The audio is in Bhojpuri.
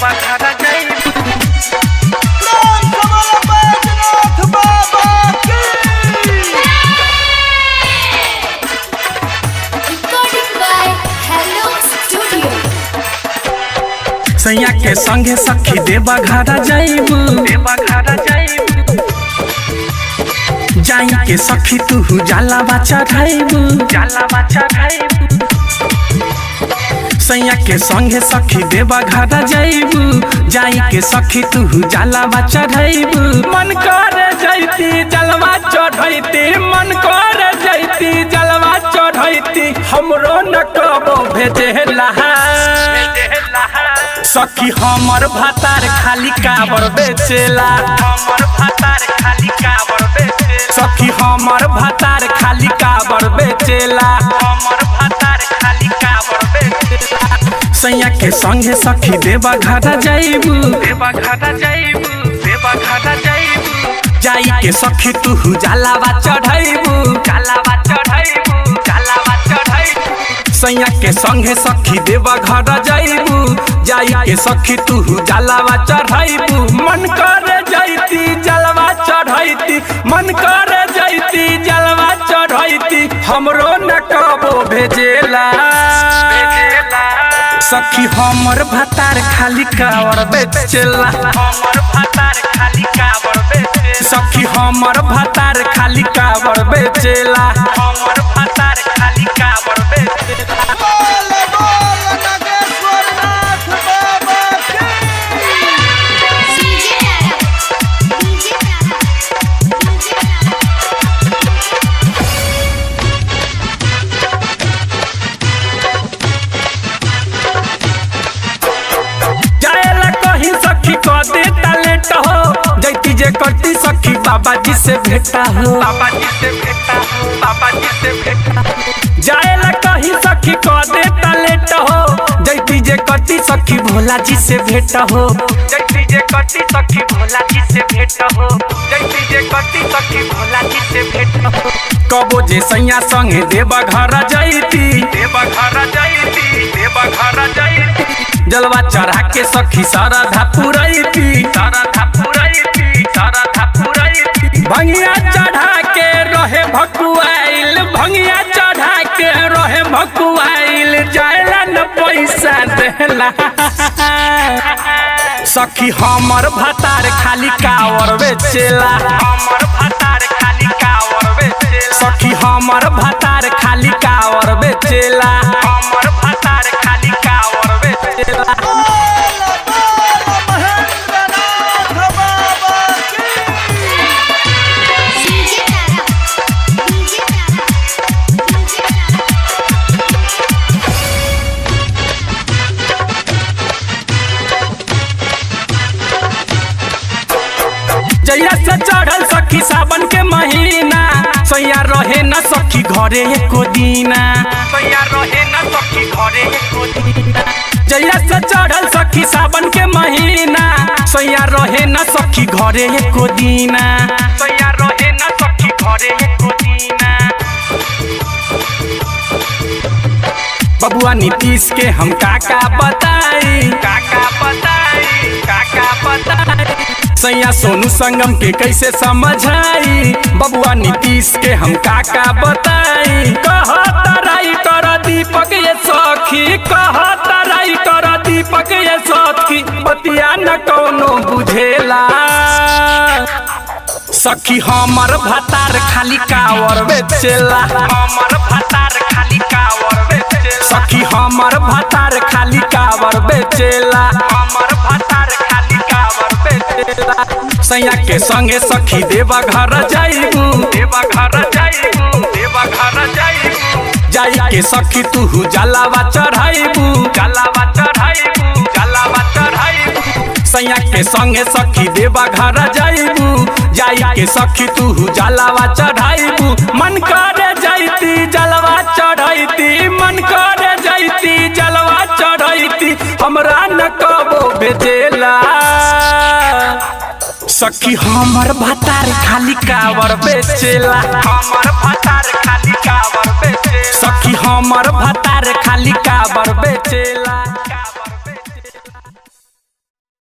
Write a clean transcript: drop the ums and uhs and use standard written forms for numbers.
देवा घरा जाइबू। सैया के संगे सखी देवा घरा जाइबू। देवा घरा जाइबू जाई के सखी तू जलावा चढ़ाइबू। जलावा चढ़ाइबू सैया के संगे सखी देवा घरा जाइबू। जाई के सखी तू जलावा चढ़ाइबू। मन कर जैती जलवा चढ़ैती। मन कर जैती जलवा चढ़ैती। हमरो न कबो भेजेला सखी हमर भातार खाली काबर बेचेला। हमर भातार खाली काबर बेचेला। सखी हमर भातार खाली काबर बेचेला। हमर भातार खाली काबर बेचेला। सैया के संगे सखी देवा घरा जाइबू। देवा घरा जाइबू। देवा घरा जाइबू जाई के सखी तू जलावा चढ़ाइबू। जलावा चढ़ाइबू। जलावा चढ़ाइबू सैया के संगे सखी देवा घरा जाइबू। जाई के सखी तू जलावा चढ़ाइबू। मन कर जैती जलवा चढ़ैती। मन कर जैती जलवा चढ़ैती। हमरो न कबो भेजेला सखी हमर भातार खाली कावर बेचेला। हमर भातार खाली कावर बेचेला। सखी हमर भातार खाली कावर बेचेला। हमर भातार खाली कावर बेचेला। जैती जे करती सखी बाबा जी से भेटा हो। बाबा जी से भेटा हो। बाबा जी से भेटा जाएला कहीं सखी कह देता लेट हो। जैती जे करती सखी भोला जी से भेटा हो। जैती जे करती सखी भोला जी से भेटा हो। जैती जे करती सखी भोला जी से भेटा हो। कबो जे सैया संगे देवा घरा जाइती। देवा घरा जाइती। देवा घरा जाइती जलवा चढ़ा के सखी सारा धा पुरैती। सारा धा पुरैती। सारा धा पुरैती भंगिया चढ़ा के रहे भकुआइल। भंगिया चढ़ा के रहे भकुआइल। जायला न पैसा देला सखी हमर भातार खाली कावर बेचेला। हमर भातार खाली कावर बेचेला। सखी हमर भातार खाली कावर बेचेला। हमर भातार खाली कावर बेचेला। जैया से चढ़ल सखी सावन के महीना। सैया रहे न सखी घरे एको दीना। सैया रहे न सखी घरे एको दीना। जैया से चढ़ल सखी सावन के महीना। सैया रहे न सखी घरे एको दीना। सैया रहे न सखी घरे एको दीना। बबुआ नीतीश के हम काका बताई। काका बताई। काका बताई सैया सोनू संगम के कैसे समझाई। बबुआ नीतीश के हम काका बताई। कहतराई कर दीपक ये सखी। कहतराई कर दीपक ये सखी। बतिया न कौनो बुझेला सखी हमर भातार खाली कावर बेचेला। हमर भातार खाली कावर बेचेला। सखी हमर भातार खाली कावर बेचेला। हमर भातार खाली कावर बेचेला। सैया के संगे सखी देवा घरा जाइबू। देवा घरा जाइबू। देवा घरा जाइबू जाई के सखी तू जलावा चढ़ाइबू। जलावा चढ़ाइबू। जलावा चढ़ाइबू सैया के संगे सखी देवा घरा जाइबू। जाई के सखी तू जलावा चढ़ाइबू। मन कर जैती जलवा चढ़ैती। मन कर जैती जलवा चढ़ैती। हमरा न कबो भेजेला सखी हमर भातार खाली कावर बेचेला। हमर भातार खाली कावर बेचेला। सखी हमर भातार खाली कावर बेचेला।